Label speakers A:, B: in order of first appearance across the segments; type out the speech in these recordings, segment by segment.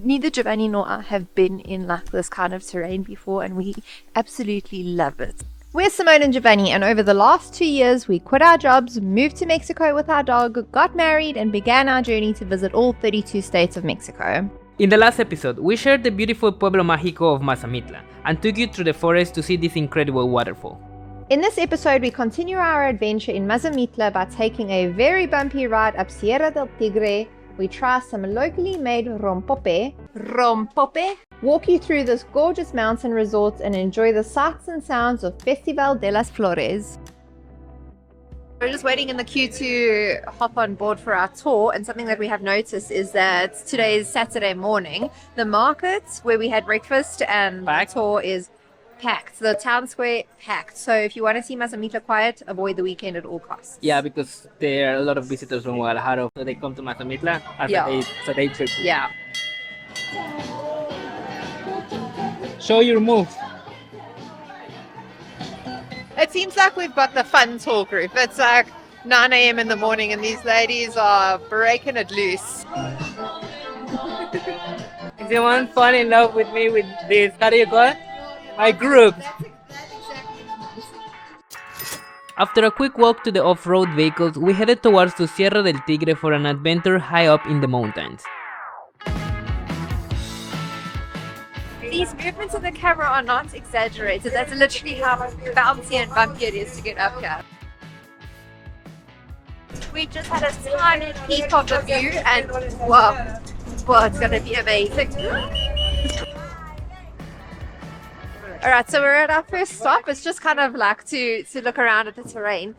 A: neither Giovanni nor I have been in like this kind of terrain before, and we absolutely love it. We're Simone and Giovanni, and over the last 2 years, we quit our jobs, moved to Mexico with our dog, got married, and began our journey to visit all 32 states of Mexico.
B: In the last episode, we shared the beautiful Pueblo Mágico of Mazamitla and took you through the forest to see this incredible waterfall.
A: In this episode, we continue our adventure in Mazamitla by taking a very bumpy ride up Sierra del Tigre. We try some locally made rompope, walk you through this gorgeous mountain resort, and enjoy the sights and sounds of Festival de las Flores. We're just waiting in the queue to hop on board for our tour, and something that we have noticed is that today is Saturday morning. The market where we had breakfast and the tour is packed. The town square packed. So if you want to see Mazamitla quiet, avoid the weekend at all costs.
B: Yeah, because there are a lot of visitors from Guadalajara, so they come to Mazamitla as a day trip.
A: Yeah.
B: Show your move.
A: It seems like we've got the fun tour group. It's like 9 a.m. in the morning and these ladies are breaking it loose.
B: If you want fall in love with me with this, how do you call it? My group. After a quick walk to the off-road vehicles, we headed towards the Sierra del Tigre for an adventure high up in the mountains.
A: These movements of the camera are not exaggerated. That's literally how bouncy and bumpy it is to get up here. We just had a tiny peek of the view and wow, it's going to be amazing. Alright, so we're at our first stop. It's just kind of like to look around at the terrain.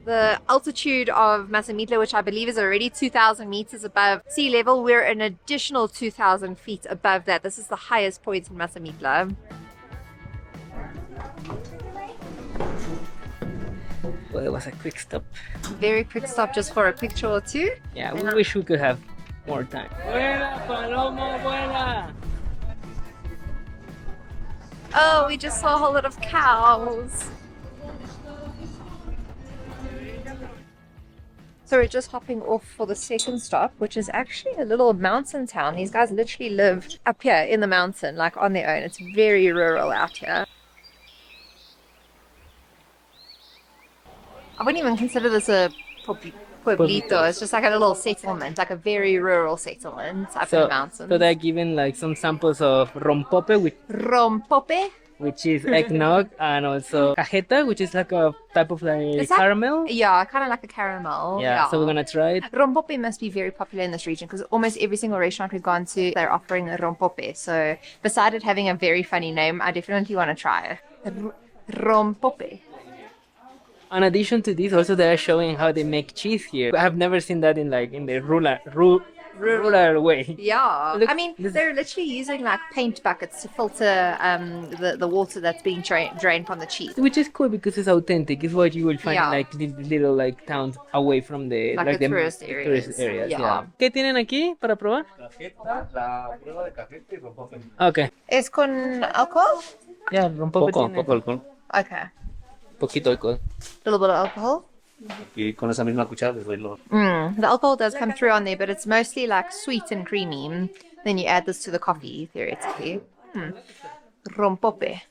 A: The altitude of Mazamitla, which I believe is already 2,000 meters above sea level, we're an additional 2,000 feet above that. This is the highest point in Mazamitla.
B: Well, it was a quick stop.
A: Very quick stop just for a picture or two.
B: Yeah, we wish we could have more time. Vuela, paloma, vuela!
A: Oh, we just saw a whole lot of cows. So we're just hopping off for the second stop, which is actually a little mountain town. These guys literally live up here in the mountain, like on their own. It's very rural out here. I wouldn't even consider this a pueblito. It's just like a little settlement, like a very rural settlement up in the mountains.
B: So they're given like some samples of rompope, which is eggnog, and also cajeta, which is like a type of like caramel.
A: Yeah, kind of like a caramel.
B: Yeah, so we're gonna try it.
A: Rompope must be very popular in this region because almost every single restaurant we've gone to, they're offering a rompope. So besides it having a very funny name, I definitely want to try it. Rompope.
B: In addition to this, also they are showing how they make cheese here. I have never seen that in the rural way.
A: Yeah,
B: Look,
A: I mean they're literally using like paint buckets to filter the water that's being drained from the cheese,
B: which is cool because it's authentic. It's what you will find in like little like towns away from the
A: like the tourist areas.
B: Yeah. ¿Qué tienen aquí para probar?
C: La prueba de cajeta y rompope.
B: Okay.
A: ¿Es con alcohol?
B: Yeah, rompope tiene.
C: Poco alcohol.
A: Okay.
B: Poquito alcohol.
A: A little bit of alcohol.
C: Y con esa misma cuchara les doy los...
A: The alcohol does come through on there, but it's mostly like sweet and creamy. Then you add this to the coffee, theoretically. Rompope.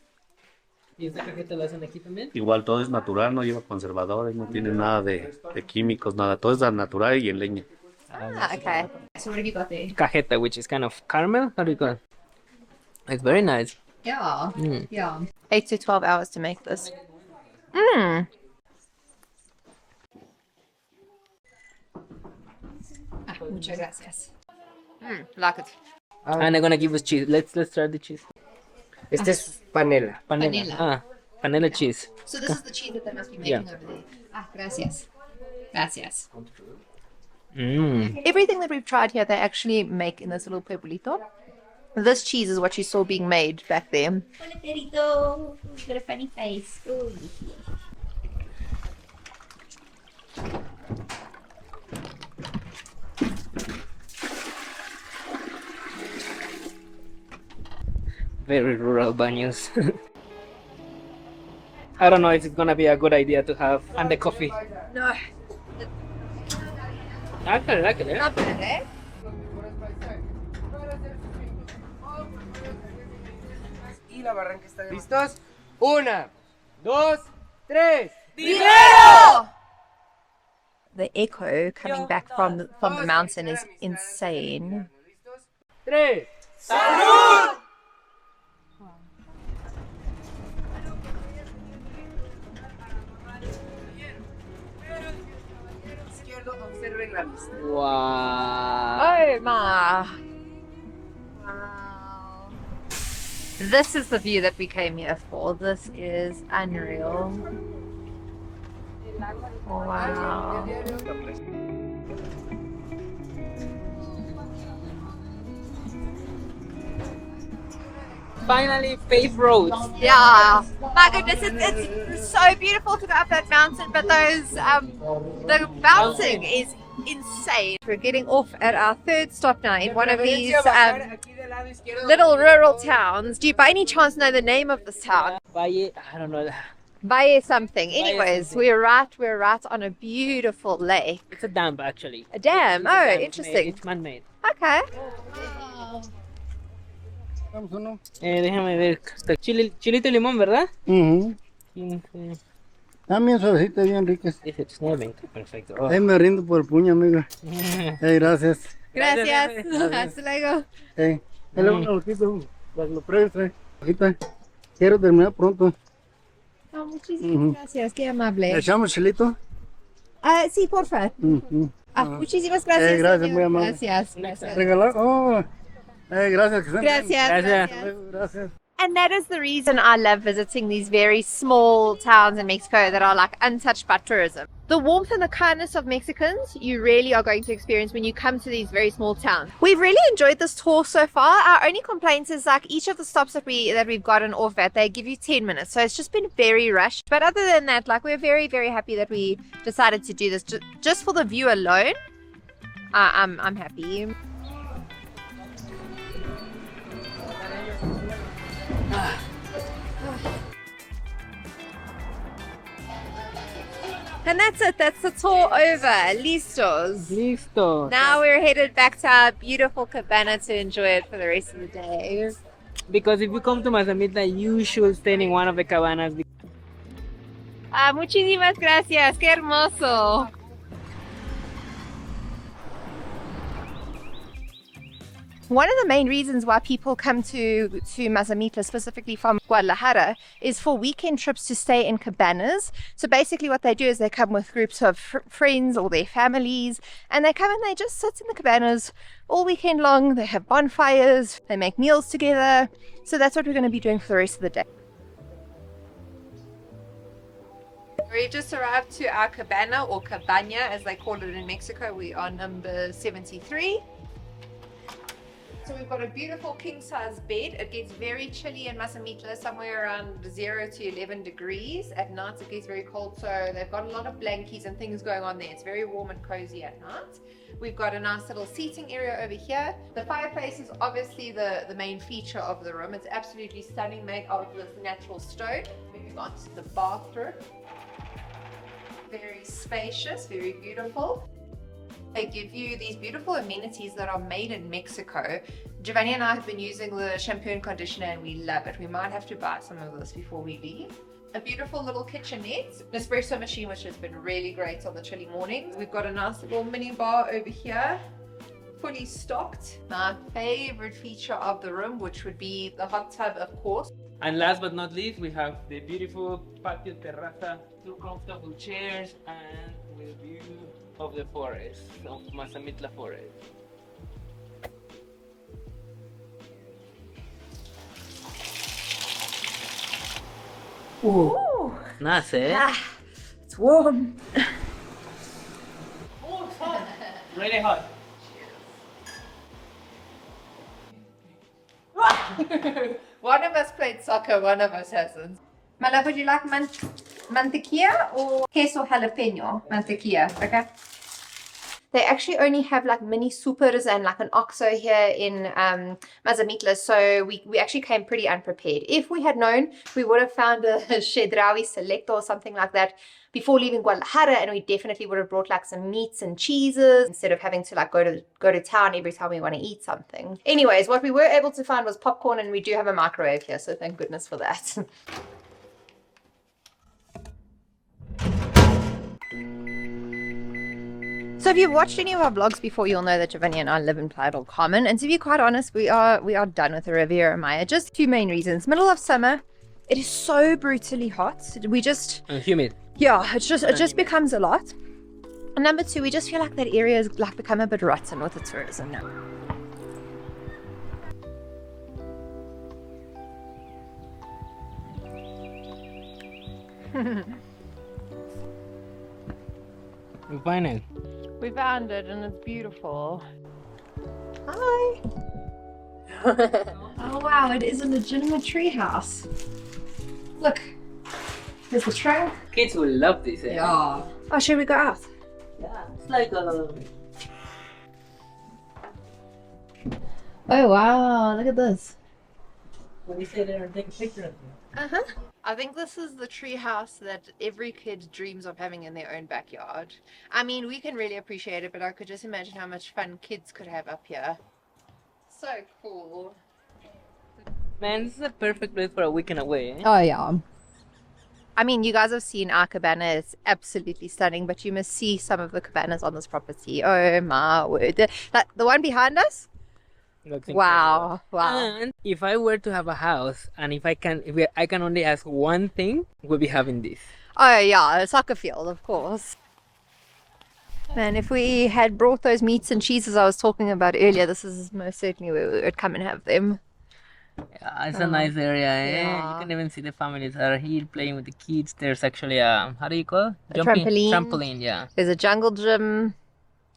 B: ¿Y esta cajeta la hacen aquí también?
C: Igual todo es natural, no lleva conservadores, no tiene nada de químicos, nada. Todo es natural y en leña.
A: Okay. So what have you got there?
B: Cajeta, which is kind of caramel. How do you call it? It's very nice.
A: Yeah. Yeah. 8 to 12 hours to make this. Muchas gracias. Like it.
B: And they're gonna give us cheese. Let's try the cheese.
D: Este es panela.
A: Panela.
B: Panela cheese.
A: So this is the cheese that they must be making over there. Gracias. Gracias. Everything that we've tried here, they actually make in this little pueblito. This cheese is what you saw being made back there.
E: Hola, perrito. Got a funny face. Ooh.
B: Very rural baños. I don't know if it's gonna be a good idea to have and the coffee.
A: No.
B: I like it, eh?
A: Not bad, eh?
D: la barranca está. ¿Listos? 1, 2, 3.
A: The echo coming back from the mountain is insane.
D: 3. Izquierdo, observen la vista.
B: Wow.
A: Oh my! Wow! This is the view that we came here for. This is unreal. Wow!
B: Finally, paved roads.
A: Yeah, my goodness, it's so beautiful to go up that mountain, but the bouncing is insane. We're getting off at our third stop now in one of these little rural towns. Do you by any chance know the name of this town?
B: Valle, I don't know.
A: Valle something. Anyways,
B: something.
A: we're right on a beautiful lake.
B: It's a dam, actually.
A: A dam.
B: It's a
A: Oh,
B: dam.
A: interesting.
B: It's man-made.
A: Okay.
B: Déjame ver. Chilito y limón, ¿verdad? 15.
F: También suavecita, bien ricas.
B: 19. Perfecto. Oh.
F: Ahí me rindo por el puño, amiga. Gracias.
A: Gracias. Hasta luego.
F: Ahí le voy a poquito, lo pruebes, Hojita. Quiero terminar pronto.
A: Oh, muchísimas gracias. Qué amable.
F: ¿Le echamos chilito?
A: Sí, porfa. Muchísimas gracias.
F: Gracias,
A: señor.
F: muy amable.
A: Gracias.
F: Regalar. Oh, gracias. Que estén bien.
A: Gracias.
F: Gracias.
A: And that is the reason I love visiting these very small towns in Mexico that are like untouched by tourism. The warmth and the kindness of Mexicans you really are going to experience when you come to these very small towns. We've really enjoyed this tour so far. Our only complaint is like each of the stops that we've gotten off at, they give you 10 minutes. So it's just been very rushed. But other than that, like we're very, very happy that we decided to do this just for the view alone. I'm happy. And that's it. That's the tour over. Listos.
B: Listo.
A: Now we're headed back to our beautiful cabana to enjoy it for the rest of the day.
B: Because if you come to Mazamitla, you should stay in one of the cabanas.
A: Muchísimas gracias. Qué hermoso. One of the main reasons why people come to Mazamitla, specifically from Guadalajara, is for weekend trips to stay in cabanas. So basically what they do is they come with groups of friends or their families, and they come and they just sit in the cabanas all weekend long. They have bonfires, they make meals together. So that's what we're going to be doing for the rest of the day. We've just arrived to our cabana, or cabana as they call it in Mexico. We are number 73. So we've got a beautiful king-size bed. It gets very chilly in Mazamitla, somewhere around 0 to 11 degrees. At night it gets very cold, so they've got a lot of blankies and things going on there. It's very warm and cozy at night. We've got a nice little seating area over here. The fireplace is obviously the main feature of the room. It's absolutely stunning, made out of this natural stone. Moving on to the bathroom. Very spacious, very beautiful. They give you these beautiful amenities that are made in Mexico. Giovanni and I have been using the shampoo and conditioner and we love it. We might have to buy some of this before we leave. A beautiful little kitchenette, an espresso machine which has been really great on the chilly mornings. We've got a nice little mini bar over here, fully stocked. My favorite feature of the room, which would be the hot tub, of course.
B: And last but not least, we have the beautiful patio terraza, 2 comfortable chairs, and with view of the forest, of Mazamitla forest.
A: Ooh.
B: Nice, eh?
A: It's warm.
B: Oh, it's hot. Really hot.
A: One of us played soccer, one of us hasn't. My love, would you like mantequilla or queso jalapeno? Mantequilla, okay? they actually only have like mini supers and like an OXXO here in Mazamitla, so we actually came pretty unprepared. If we had known, we would have found a Chedraui Select or something like that before leaving Guadalajara, and we definitely would have brought like some meats and cheeses instead of having to like go to town every time we want to eat something. Anyways, what we were able to find was popcorn, and we do have a microwave here, so thank goodness for that. So if you've watched any of our vlogs before, you'll know that Giovanni and I live in Playa del Carmen, and to be quite honest, we are done with the Riviera Maya. Just two main reasons. Middle of summer, it is so brutally hot. We just
B: humid.
A: Yeah, it just becomes a lot. And number two, we just feel like that area has like become a bit rotten with the tourism now.
B: We find it.
A: We found it and it's beautiful. Hi. Oh wow, it is a legitimate treehouse. Look, there's the trunk.
B: Kids will love this. Eh?
A: Yeah. Oh, should we go out?
B: Yeah, it's like a.
A: Oh wow, look at this.
B: When you say there, take a picture of it.
A: I think this is the tree house that every kid dreams of having in their own backyard. I mean, we can really appreciate it, but I could just imagine how much fun kids could have up here. So cool.
B: Man, this is a perfect place for a weekend away. Eh?
A: Oh yeah. I mean, you guys have seen our cabana. It's absolutely stunning, but you must see some of the cabanas on this property. Oh my word. The one behind us? Wow. Wow.
B: And if I were to have a house, and if I can only ask one thing, we'll be having this.
A: Oh yeah, a soccer field, of course. Man, if we had brought those meats and cheeses I was talking about earlier, this is most certainly where we would come and have them.
B: Yeah, it's a nice area. Eh?
A: Yeah.
B: You can even see the families that are here playing with the kids. There's actually a, how do you call it?
A: A trampoline.
B: Trampoline, yeah.
A: There's a jungle gym.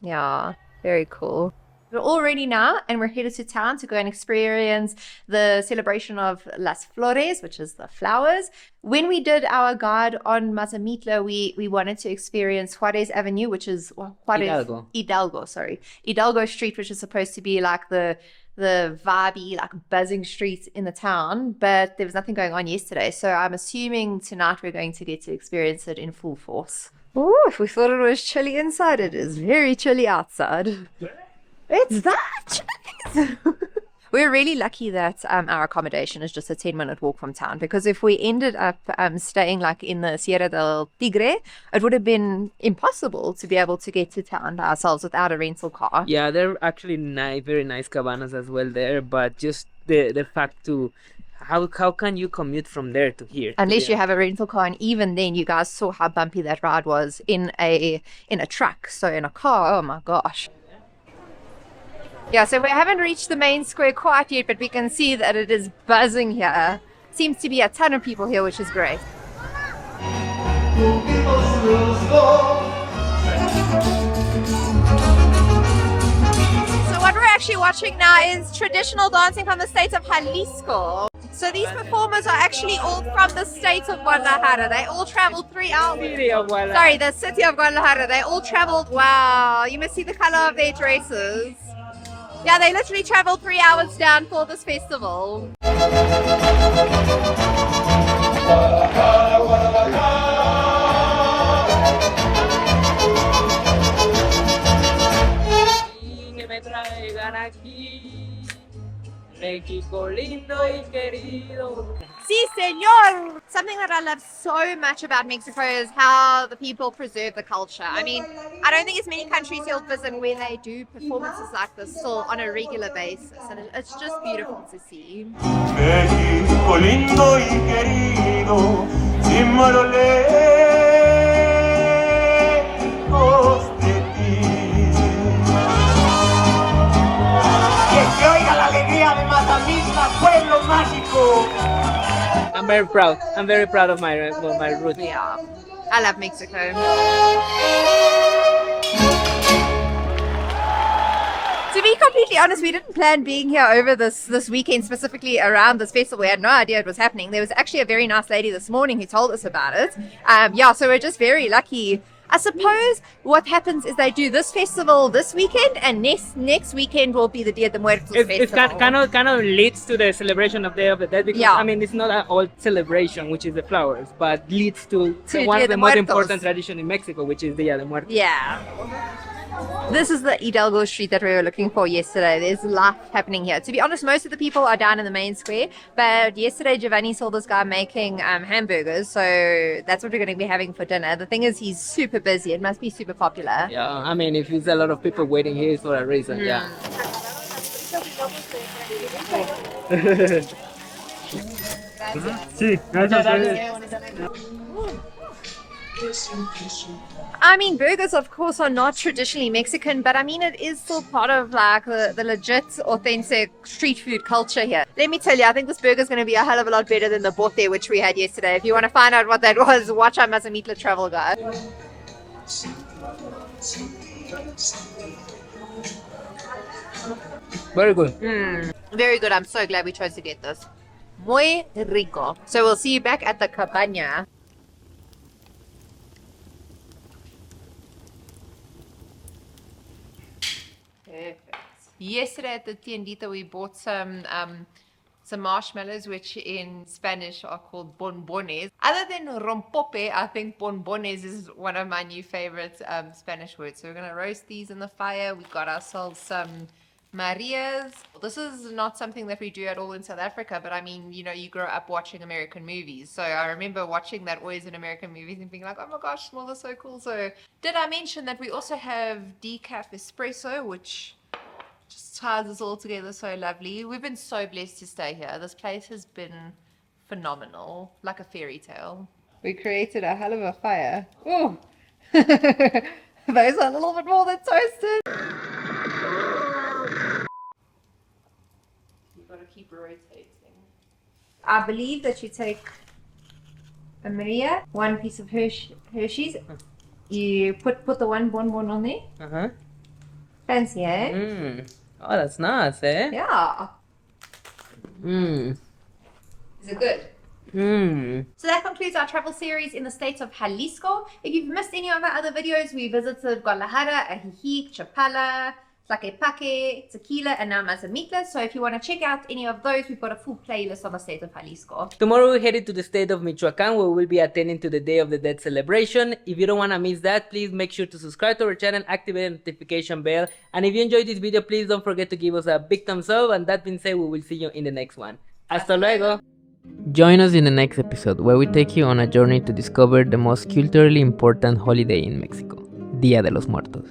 A: Yeah, very cool. We're all ready now, and we're headed to town to go and experience the celebration of Las Flores, which is the flowers. When we did our guide on Mazamitla, we wanted to experience Juarez Avenue, which is Hidalgo Street, which is supposed to be like the vibey, like buzzing street in the town, but there was nothing going on yesterday. So I'm assuming tonight we're going to get to experience it in full force. Ooh, if we thought it was chilly inside, it is very chilly outside. It's that chilly. We're really lucky that our accommodation is just a 10-minute walk from town, because if we ended up staying like in the Sierra del Tigre, it would have been impossible to be able to get to town by ourselves without a rental car.
B: Yeah, there are actually very nice cabanas as well there, but just the fact to how can you commute from there to here?
A: Unless you have a rental car, and even then, you guys saw how bumpy that ride was in a truck. So in a car, oh my gosh. Yeah, so we haven't reached the main square quite yet, but we can see that it is buzzing here. Seems to be a ton of people here, which is great. So what we're actually watching now is traditional dancing from the state of Jalisco. So these performers are actually all from the state of Guadalajara. They all traveled 3 hours. Sorry, the city of Guadalajara. They all traveled. Wow, you must see the color of their dresses. Yeah, they literally traveled 3 hours down for this festival. Sí, señor! Something that I love so much about Mexico is how the people preserve the culture. I mean, I don't think there's many countries you'll visit where they do performances like this still on a regular basis, and it's just beautiful to see.
G: México lindo y querido, sin lejos de ti. Que se oiga la alegría de Mazamitla, pueblo mágico.
B: I'm very proud. I'm very proud of my roots.
A: Yeah, I love Mexico. To be completely honest, we didn't plan being here over this weekend, specifically around this festival. We had no idea it was happening. There was actually a very nice lady this morning who told us about it. Yeah, so we're just very lucky I suppose what happens is they do this festival this weekend, and next weekend will be the Dia de Muertos
B: It's
A: festival.
B: kind of leads to the celebration of Day of the Dead because
A: Yeah.
B: I mean it's not an old celebration, which is the flowers, but leads to one
A: Dia
B: of
A: de
B: the most
A: Muertos.
B: important tradition in Mexico, which is Dia de Muertos.
A: Yeah. This is the Hidalgo street that we were looking for yesterday. There's life happening here. To be honest, most of the people are down in the main square, but yesterday Giovanni saw this guy making hamburgers, so that's what we're going to be having for dinner. The thing is, he's super busy. It must be super popular.
B: Yeah, I mean if there's a lot of people waiting here, it's for a reason. Yeah.
F: Sí,
A: I mean, burgers, of course, are not traditionally Mexican, but I mean, it is still part of like the legit, authentic street food culture here. Let me tell you, I think this burger is going to be a hell of a lot better than the bote which we had yesterday. If you want to find out what that was, watch our Mazamitla travel guide.
B: Very good.
A: Very good. I'm so glad we chose to get this. Muy rico. So we'll see you back at the cabana. Perfect. Yesterday at the tiendita we bought some marshmallows, which in Spanish are called bonbones. Other than rompope, I think bonbones is one of my new favorite Spanish words. So we're gonna roast these in the fire. We got ourselves some Marias. This is not something that we do at all in South Africa, but I mean, you know, you grow up watching American movies. So I remember watching that always in American movies and being like, oh my gosh, smell is so cool. So did I mention that we also have decaf espresso, which just ties us all together so lovely. We've been so blessed to stay here. This place has been phenomenal, like a fairy tale. We created a hell of a fire. Oh, those are a little bit more than toasted. You've got to keep rotating. I believe that you take a Maria, one piece of Hershey's. You put the one bonbon on there.
B: Uh-huh.
A: Fancy, eh?
B: Oh, that's nice, eh?
A: Yeah. Is it good? So that concludes our travel series in the state of Jalisco. If you've missed any of our other videos, we visited Guadalajara, Ajijic, Chapala, Tlaquepaque, Tequila, and now Mazamitla. So if you want to check out any of those, we've got a full playlist on the state of Jalisco.
B: Tomorrow we're headed to the state of Michoacan, where we'll be attending to the Day of the Dead celebration. If you don't want to miss that, please make sure to subscribe to our channel, activate the notification bell, and if you enjoyed this video, please don't forget to give us a big thumbs up. And that being said, we will see you in the next one. Hasta luego! Join us in the next episode, where we take you on a journey to discover the most culturally important holiday in Mexico, Dia de los Muertos.